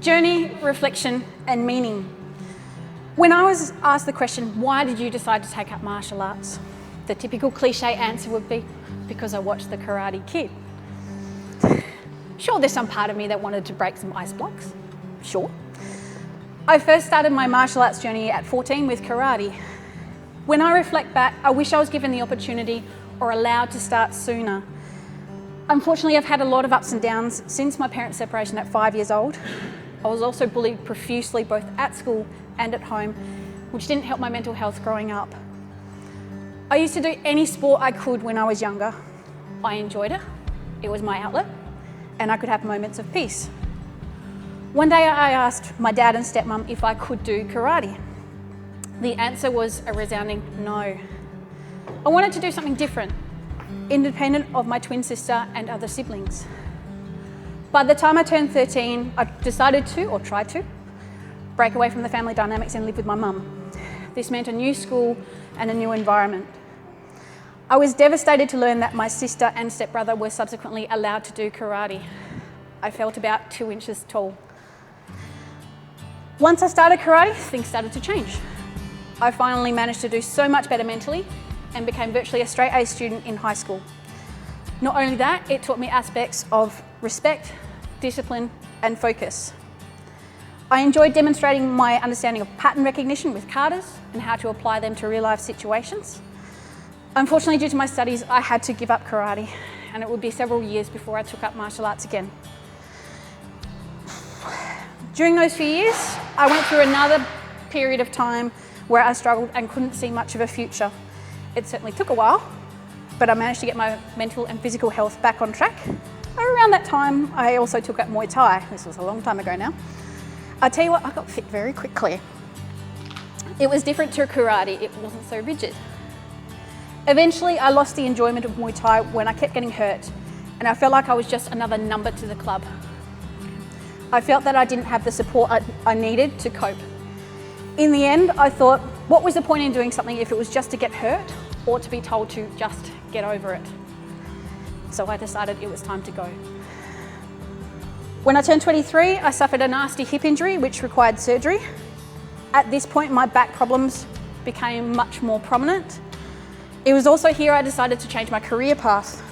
Journey, reflection, and meaning. When I was asked the question, why did you decide to take up martial arts? The typical cliche answer would be, because I watched The Karate Kid. Sure, there's some part of me that wanted to break some ice blocks. Sure. I first started my martial arts journey at 14 with karate. When I reflect back, I wish I was given the opportunity or allowed to start sooner. Unfortunately, I've had a lot of ups and downs since my parents' separation at 5 years old. I was also bullied profusely both at school and at home, which didn't help my mental health growing up. I used to do any sport I could when I was younger. I enjoyed it. It was my outlet, and I could have moments of peace. One day I asked my dad and stepmom if I could do karate. The answer was a resounding no. I wanted to do something different, independent of my twin sister and other siblings. By the time I turned 13, I decided to, or tried to, break away from the family dynamics and live with my mum. This meant a new school and a new environment. I was devastated to learn that my sister and stepbrother were subsequently allowed to do karate. I felt about 2 inches tall. Once I started karate, things started to change. I finally managed to do so much better mentally and became virtually a straight A student in high school. Not only that, it taught me aspects of respect, discipline, and focus. I enjoyed demonstrating my understanding of pattern recognition with katas and how to apply them to real life situations. Unfortunately, due to my studies, I had to give up karate, and it would be several years before I took up martial arts again. During those few years, I went through another period of time where I struggled and couldn't see much of a future. It certainly took a while, but I managed to get my mental and physical health back on track. Around that time, I also took up Muay Thai. This was a long time ago now. I tell you what, I got fit very quickly. It was different to karate. It wasn't so rigid. Eventually, I lost the enjoyment of Muay Thai when I kept getting hurt, and I felt like I was just another number to the club. I felt that I didn't have the support I needed to cope. In the end, I thought, what was the point in doing something if it was just to get hurt or to be told to just get over it? So I decided it was time to go. When I turned 23, I suffered a nasty hip injury which required surgery. At this point, my back problems became much more prominent. It was also here I decided to change my career path.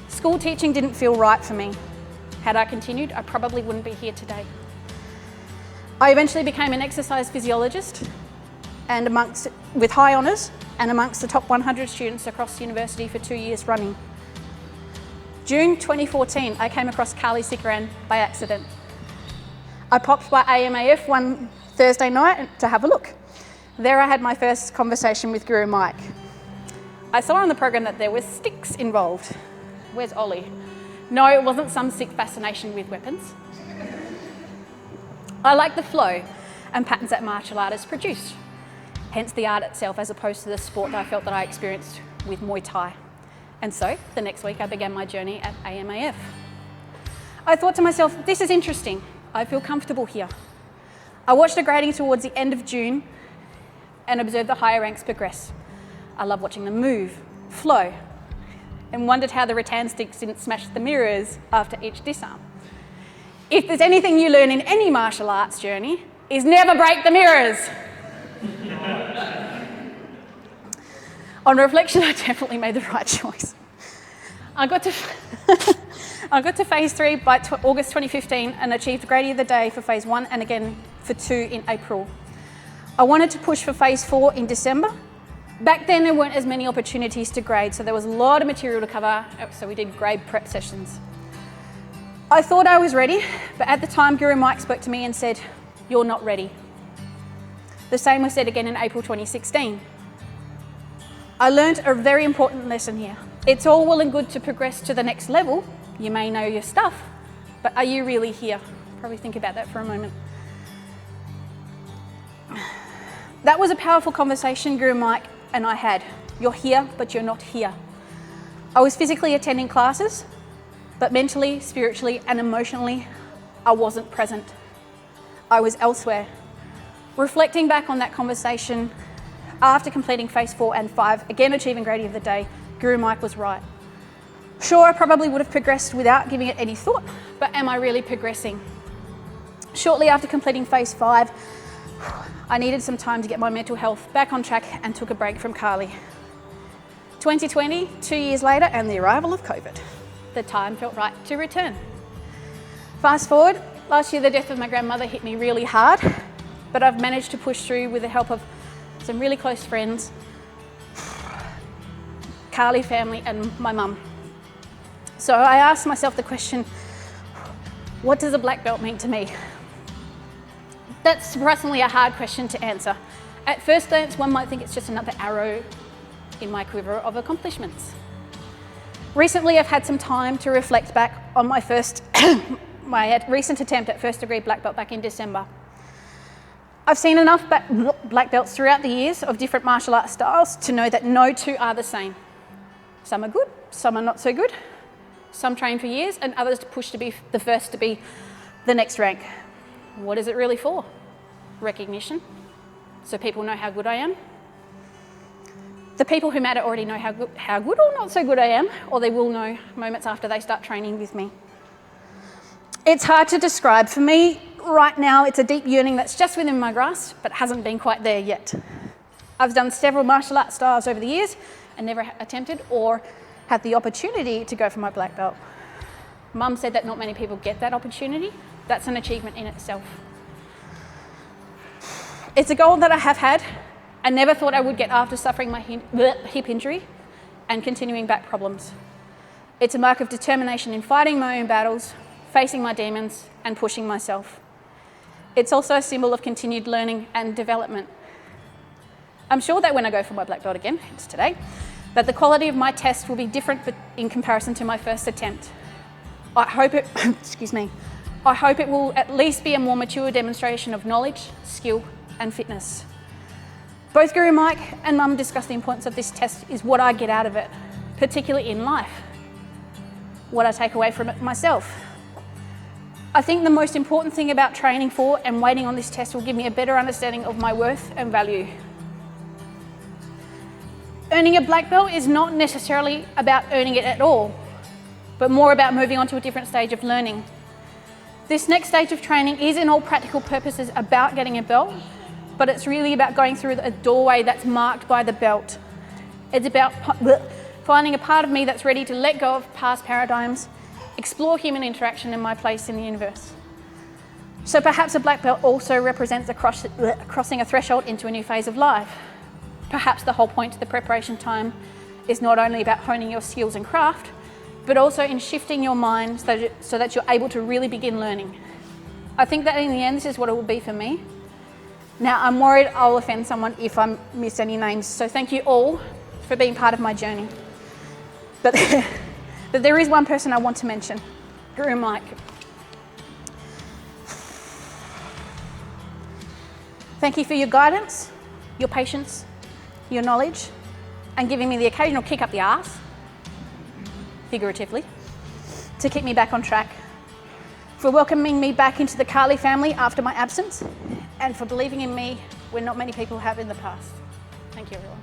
School teaching didn't feel right for me. Had I continued, I probably wouldn't be here today. I eventually became an exercise physiologist and with high honours and amongst the top 100 students across the university for 2 years running. June 2014, I came across Kali Sikaran by accident. I popped by AMAF one Thursday night to have a look. There I had my first conversation with Guru Mike. I saw on the program that there were sticks involved. Where's Ollie? No, it wasn't some sick fascination with weapons. I like the flow and patterns that martial artists produce, hence the art itself as opposed to the sport that I felt that I experienced with Muay Thai. And so, the next week I began my journey at AMAF. I thought to myself, this is interesting. I feel comfortable here. I watched the grading towards the end of June and observed the higher ranks progress. I love watching them move, flow, and wondered how the rattan sticks didn't smash the mirrors after each disarm. If there's anything you learn in any martial arts journey, is never break the mirrors. On reflection, I definitely made the right choice. I got to phase 3 by August 2015 and achieved grading of the day for phase 1 and again for 2 in April. I wanted to push for phase 4 in December. Back then there weren't as many opportunities to grade, so there was a lot of material to cover, so we did grade prep sessions. I thought I was ready, but at the time Guru Mike spoke to me and said, "You're not ready." The same was said again in April 2016. I learned a very important lesson here. It's all well and good to progress to the next level. You may know your stuff, but are you really here? Probably think about that for a moment. That was a powerful conversation Guru Mike and I had. You're here, but you're not here. I was physically attending classes, but mentally, spiritually, and emotionally, I wasn't present. I was elsewhere. Reflecting back on that conversation, after completing phase 4 and 5, again achieving grading of the day, Guru Mike was right. Sure, I probably would have progressed without giving it any thought, but am I really progressing? Shortly after completing phase 5, I needed some time to get my mental health back on track and took a break from Carly. 2020, 2 years later, and the arrival of COVID. The time felt right to return. Fast forward, last year the death of my grandmother hit me really hard, but I've managed to push through with the help of some really close friends, Carly family and my mum. So I asked myself the question, what does a black belt mean to me? That's surprisingly a hard question to answer. At first glance, one might think it's just another arrow in my quiver of accomplishments. Recently, I've had some time to reflect back on my my recent attempt at first degree black belt back in December. I've seen enough black belts throughout the years of different martial arts styles to know that no two are the same. Some are good, some are not so good. Some train for years and others push to be the first to be the next rank. What is it really for? Recognition, so people know how good I am. The people who matter already know how good or not so good I am, or they will know moments after they start training with me. It's hard to describe. For me, right now, it's a deep yearning that's just within my grasp, but hasn't been quite there yet. I've done several martial arts styles over the years and never attempted or had the opportunity to go for my black belt. Mum said that not many people get that opportunity. That's an achievement in itself. It's a goal that I have had and never thought I would get after suffering my hip injury and continuing back problems. It's a mark of determination in fighting my own battles, facing my demons, and pushing myself. It's also a symbol of continued learning and development. I'm sure that when I go for my black belt again, it's today, that the quality of my test will be different in comparison to my first attempt. I hope it, I hope it will at least be a more mature demonstration of knowledge, skill, and fitness. Both Guru Mike and Mum discussed the importance of this test is what I get out of it, particularly in life, what I take away from it myself. I think the most important thing about training for and waiting on this test will give me a better understanding of my worth and value. Earning a black belt is not necessarily about earning it at all, but more about moving on to a different stage of learning. This next stage of training is in all practical purposes about getting a belt, but it's really about going through a doorway that's marked by the belt. It's about finding a part of me that's ready to let go of past paradigms, explore human interaction and my place in the universe. So perhaps a black belt also represents crossing a threshold into a new phase of life. Perhaps the whole point of the preparation time is not only about honing your skills and craft, but also in shifting your mind so that you're able to really begin learning. I think that in the end, this is what it will be for me. Now, I'm worried I'll offend someone if I miss any names, so thank you all for being part of my journey. But there is one person I want to mention, Guru Mike. Thank you for your guidance, your patience, your knowledge, and giving me the occasional kick up the arse, figuratively, to keep me back on track, for welcoming me back into the Carly family after my absence, and for believing in me when not many people have in the past. Thank you, everyone.